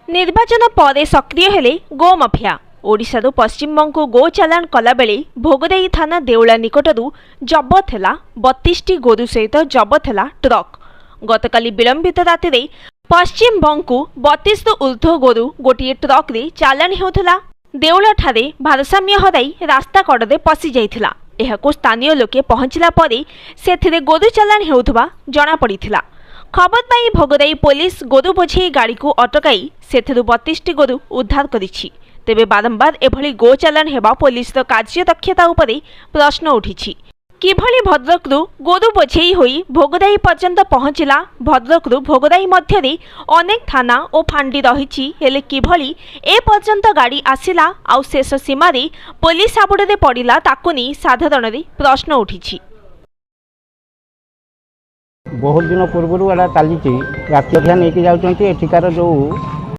निर्वाचन पर सक्रिय हेले गो माफिया। ओडिशारू पश्चिमबंग को गो चालाण कला बेले भोगदेई थाना देउला निकटरू जबत है 32 गोरु सहित जबत है ट्रक। गतकाली विलंबित राति पश्चिमबंग को 32 ऊर्ध्व गोरु गोटे ट्रक रे चालाण हेउथला। देउला ठारे भारसाम्य हराई रास्ता कड़े पशि जाइथिला। एहाको स्थानीय लोके पहुंचला परे सेथिरे गोरु चालाण हेउथबा जणा पड़िथिला। खबर पाई भोगराई पुलिस गोरु बोझे गाड़ी को अटकाई सेथिरु 32 गोरु उद्धार करिछि। तेबे बारंबार एभली गो चालाण हेबा पुलिस कार्यदक्षता उपरे प्रश्न उठिछि। किभली भद्रकरू गोरु बोझेई होई भोगराई पर्यंत पहुंचला। भद्रकरू भोगराई मध्यरे अनेक थाना और फांडी रहिछि, हेले किभली ए पर्यंत गाड़ी आसिला आउ शेष सीमारे पुलिस हाबुडे पड़िला ताकु नै साधारण प्रश्न उठिछि। बहुत दिन पूर्व चली राति नहीं जाऊँच एठिकार जो